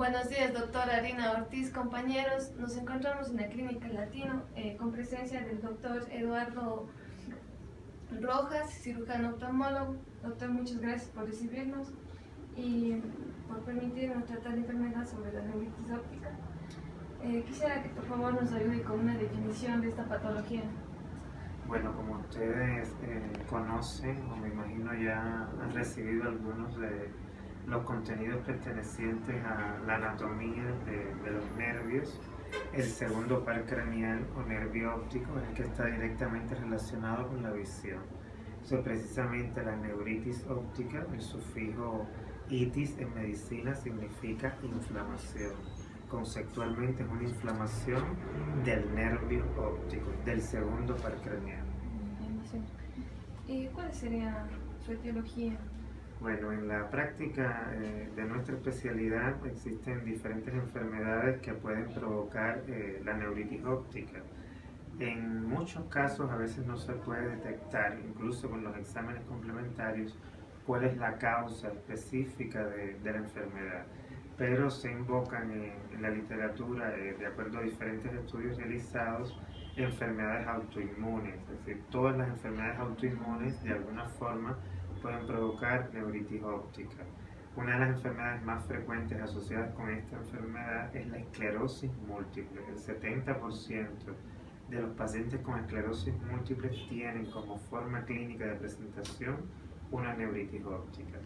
Buenos días, doctora Arina Ortiz, compañeros. Nos encontramos en la Clínica Latino con presencia del doctor Eduardo Rojas, cirujano oftalmólogo. Doctor, muchas gracias por recibirnos y por permitirnos tratar la enfermedad sobre la neuritis óptica. Quisiera que por favor nos ayude con una definición de esta patología. Bueno, como ustedes conocen, o me imagino ya han recibido algunos de los contenidos pertenecientes a la anatomía de los nervios, el segundo par craneal o nervio óptico es el que está directamente relacionado con la visión. Eso precisamente la neuritis óptica, el sufijo itis en medicina significa inflamación. Conceptualmente es una inflamación del nervio óptico, del segundo par craneal. ¿Y cuál sería su etiología? Bueno, en la práctica de nuestra especialidad existen diferentes enfermedades que pueden provocar la neuritis óptica. En muchos casos a veces no se puede detectar, incluso con los exámenes complementarios, cuál es la causa específica de la enfermedad, pero se invocan en la literatura, de acuerdo a diferentes estudios realizados, enfermedades autoinmunes, es decir, todas las enfermedades autoinmunes de alguna forma pueden provocar neuritis óptica. Una de las enfermedades más frecuentes asociadas con esta enfermedad es la esclerosis múltiple. El 70% de los pacientes con esclerosis múltiple tienen como forma clínica de presentación una neuritis óptica.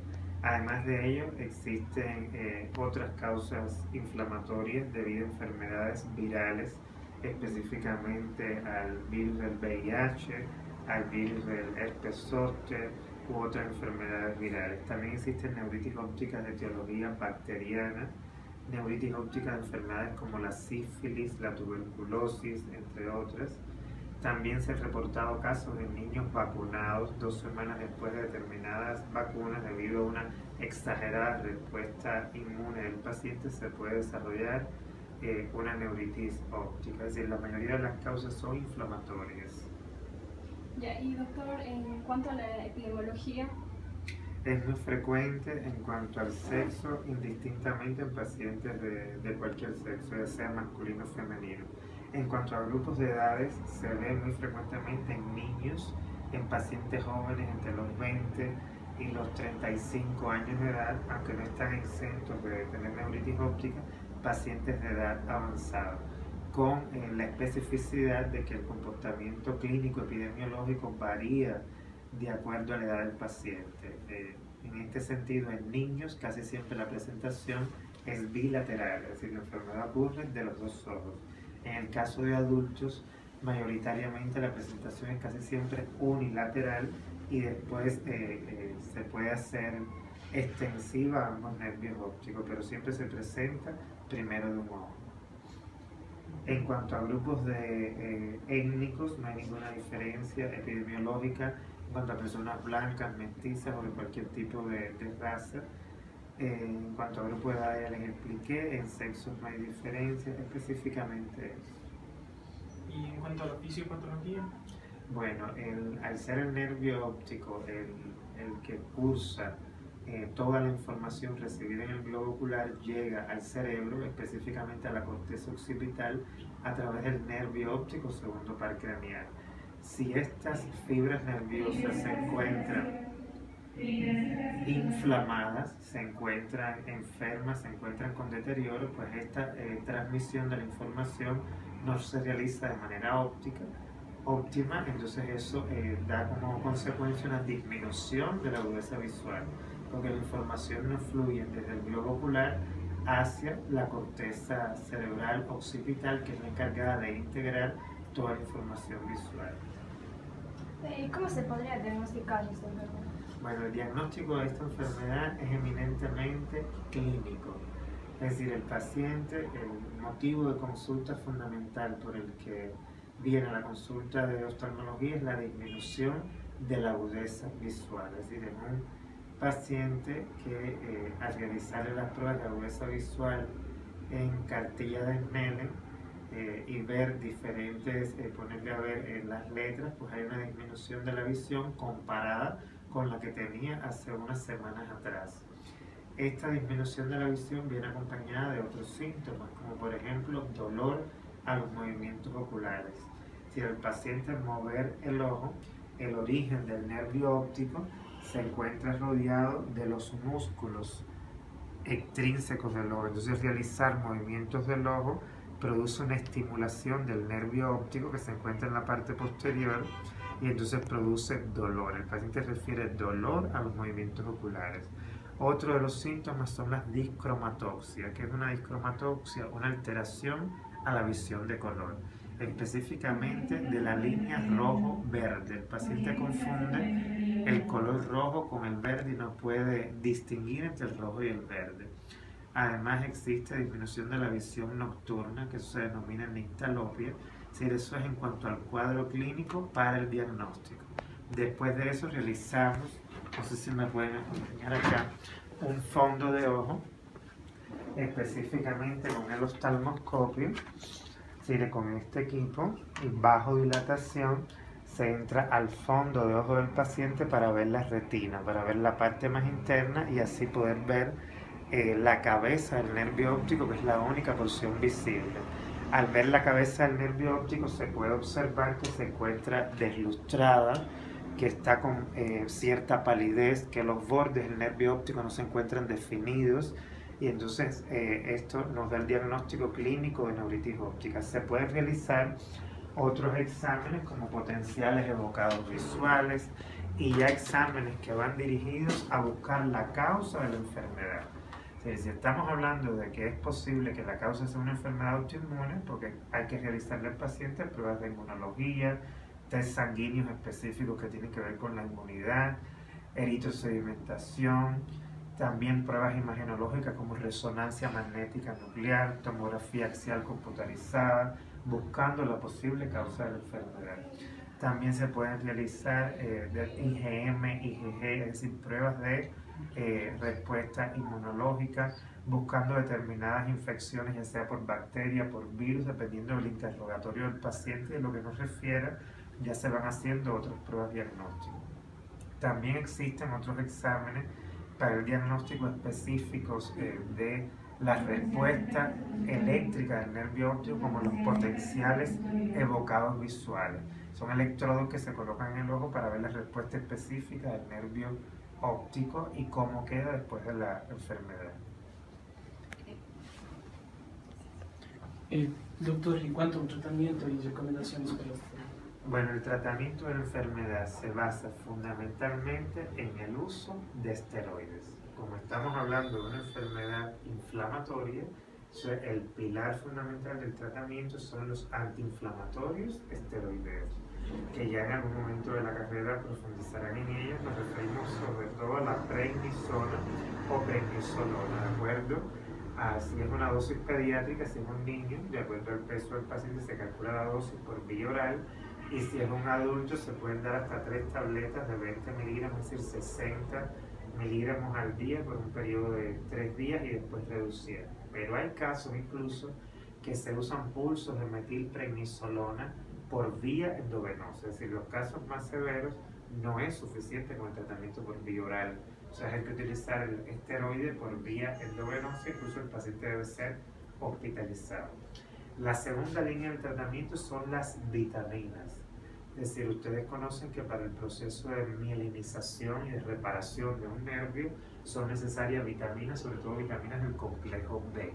Además de ello, existen otras causas inflamatorias debido a enfermedades virales, específicamente al virus del VIH, al virus del herpes zóster u otras enfermedades virales. También existen neuritis ópticas de etiología bacteriana, neuritis ópticas de enfermedades como la sífilis, la tuberculosis, entre otras. También se han reportado casos de niños vacunados 2 semanas después de determinadas vacunas debido a una exagerada respuesta inmune del paciente se puede desarrollar una neuritis óptica. Es decir, la mayoría de las causas son inflamatorias. Ya, y doctor, en cuanto a la epidemiología, es muy frecuente en cuanto al sexo, indistintamente en pacientes de cualquier sexo, ya sea masculino o femenino. En cuanto a grupos de edades, se ve muy frecuentemente en niños, en pacientes jóvenes entre los 20 y los 35 años de edad, aunque no están exentos de tener neuritis óptica, pacientes de edad avanzada, con la especificidad de que el comportamiento clínico epidemiológico varía de acuerdo a la edad del paciente. En este sentido, en niños casi siempre la presentación es bilateral, es decir, la enfermedad ocurre de los dos ojos. En el caso de adultos, mayoritariamente la presentación es casi siempre unilateral y después se puede hacer extensiva a ambos nervios ópticos, pero siempre se presenta primero de un ojo. En cuanto a grupos de étnicos, no hay ninguna diferencia epidemiológica en cuanto a personas blancas, mestizas o de cualquier tipo de raza. En cuanto a grupo de edad ya les expliqué, en sexos no hay diferencia, específicamente eso. ¿Y en cuanto a la fisiopatología? Bueno, al ser el nervio óptico el que cursa toda la información recibida en el globo ocular llega al cerebro, específicamente a la corteza occipital, a través del nervio óptico segundo par craneal. Si estas fibras nerviosas se encuentran inflamadas, se encuentran enfermas, se encuentran con deterioro, pues esta transmisión de la información no se realiza de manera óptima, entonces eso da como consecuencia una disminución de la agudeza visual, porque la información no fluye desde el globo ocular hacia la corteza cerebral occipital, que es la encargada de integrar toda la información visual. ¿y cómo se podría diagnosticar esta enfermedad? Bueno, el diagnóstico de esta enfermedad es eminentemente clínico, es decir, el paciente, el motivo de consulta fundamental por el que viene a la consulta de oftalmología es la disminución de la agudeza visual, es decir, en un paciente que al realizarle las pruebas de agudeza visual en cartilla de Snellen y ver diferentes, ponerle a ver las letras, pues hay una disminución de la visión comparada con la que tenía hace unas semanas atrás. Esta disminución de la visión viene acompañada de otros síntomas, como por ejemplo dolor a los movimientos oculares. Si el paciente al mover el ojo, el origen del nervio óptico se encuentra rodeado de los músculos extrínsecos del ojo. Entonces realizar movimientos del ojo produce una estimulación del nervio óptico que se encuentra en la parte posterior y entonces produce dolor. El paciente refiere dolor a los movimientos oculares. Otro de los síntomas son las discromatopsias. ¿Qué es una discromatopsia? Una alteración a la visión de color, específicamente de la línea rojo-verde. El paciente confunde el color rojo con el verde y no puede distinguir entre el rojo y el verde. Además existe disminución de la visión nocturna, que eso se denomina nictalopia. Si eso es en cuanto al cuadro clínico para el diagnóstico. Después de eso realizamos, no sé si me pueden acompañar acá, un fondo de ojo, específicamente con el oftalmoscopio. Con este equipo y bajo dilatación se entra al fondo de ojo del paciente para ver la retina, para ver la parte más interna y así poder ver la cabeza del nervio óptico, que es la única porción visible. Al ver la cabeza del nervio óptico se puede observar que se encuentra deslustrada, que está con cierta palidez, que los bordes del nervio óptico no se encuentran definidos. Y entonces esto nos da el diagnóstico clínico de neuritis óptica. Se pueden realizar otros exámenes como potenciales evocados visuales y ya exámenes que van dirigidos a buscar la causa de la enfermedad. Si estamos hablando de que es posible que la causa sea una enfermedad autoinmune, porque hay que realizarle al paciente pruebas de inmunología, test sanguíneos específicos que tienen que ver con la inmunidad, eritrosedimentación, también pruebas imagenológicas como resonancia magnética nuclear, tomografía axial computarizada, buscando la posible causa de la enfermedad. También se pueden realizar IgM, IgG, es decir, pruebas de respuesta inmunológica, buscando determinadas infecciones, ya sea por bacteria, por virus, dependiendo del interrogatorio del paciente y lo que nos refiera, ya se van haciendo otras pruebas diagnósticas. También existen otros exámenes para el diagnóstico específicos de la respuesta eléctrica del nervio óptico, como los potenciales evocados visuales. Son electrodos que se colocan en el ojo para ver la respuesta específica del nervio óptico y cómo queda después de la enfermedad. Doctor, ¿en cuanto a un tratamiento y recomendaciones para usted? Bueno, el tratamiento de la enfermedad se basa fundamentalmente en el uso de esteroides. Como estamos hablando de una enfermedad inflamatoria, el pilar fundamental del tratamiento son los antiinflamatorios esteroideos, que ya en algún momento de la carrera profundizarán en ellos. Nos referimos sobre todo a la prednisona o prednisolona, ¿de acuerdo? Si es una dosis pediátrica, si es un niño, de acuerdo al peso del paciente se calcula la dosis por vía oral, y si es un adulto se pueden dar hasta 3 tabletas de 20 miligramos, es decir, 60 miligramos al día por un periodo de 3 días y después reducir. Pero hay casos incluso que se usan pulsos de metilprednisolona por vía endovenosa, es decir, los casos más severos no es suficiente con el tratamiento por vía oral. O sea, hay que utilizar el esteroide por vía endovenosa, incluso el paciente debe ser hospitalizado. La segunda línea del tratamiento son las vitaminas. Es decir, ustedes conocen que para el proceso de mielinización y de reparación de un nervio son necesarias vitaminas, sobre todo vitaminas del complejo B.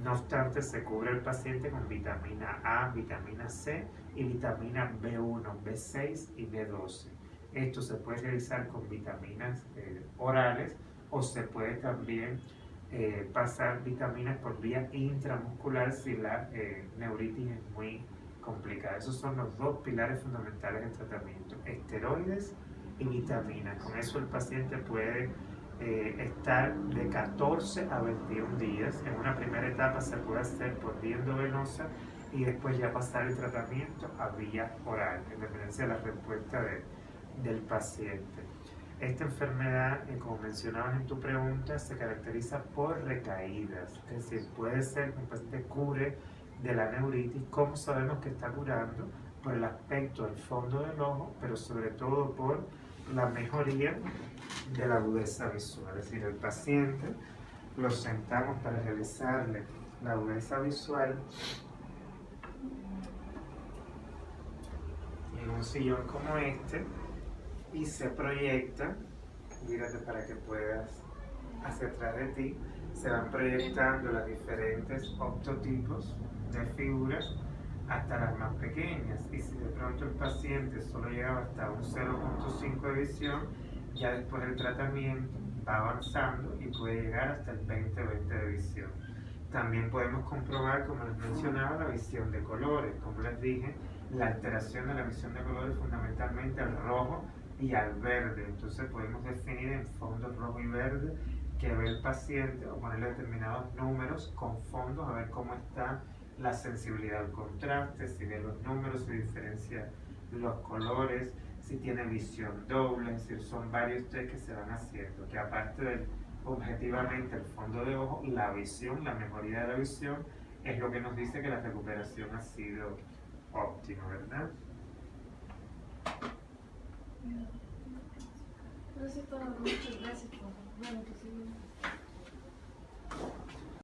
No obstante, se cubre el paciente con vitamina A, vitamina C y vitamina B1, B6 y B12. Esto se puede realizar con vitaminas orales o se puede también pasar vitaminas por vía intramuscular si la neuritis es muy complicada. Esos son los dos pilares fundamentales del tratamiento: esteroides y vitaminas. Con eso el paciente puede estar de 14 a 21 días. En una primera etapa se puede hacer por vía endovenosa y después ya pasar el tratamiento a vía oral, en dependencia de la respuesta del paciente. Esta enfermedad, como mencionabas en tu pregunta, se caracteriza por recaídas, es decir, puede ser que un paciente cure de la neuritis. ¿Cómo sabemos que está curando? Por el aspecto del fondo del ojo, pero sobre todo por la mejoría de la agudeza visual, es decir, el paciente lo sentamos para realizarle la agudeza visual en un sillón como este y se proyecta, mírate para que puedas hacia atrás de ti, se van proyectando los diferentes optotipos de figuras hasta las más pequeñas, y si de pronto el paciente solo llegaba hasta un 0.5 de visión, ya después del tratamiento va avanzando y puede llegar hasta el 20/20 de visión. También podemos comprobar, como les mencionaba, la visión de colores. Como les dije, la alteración de la visión de colores fundamentalmente al rojo y al verde. Entonces podemos definir en fondos rojo y verde que ve el paciente o ponerle determinados números con fondos a ver cómo está la sensibilidad al contraste, si ve los números, si diferencia los colores, si tiene visión doble. Es decir, son varios test que se van haciendo, que aparte del objetivamente el fondo de ojo, la visión, la mejoría de la visión es lo que nos dice que la recuperación ha sido óptima, ¿verdad? No sé todo, muchas gracias por, bueno, que sí.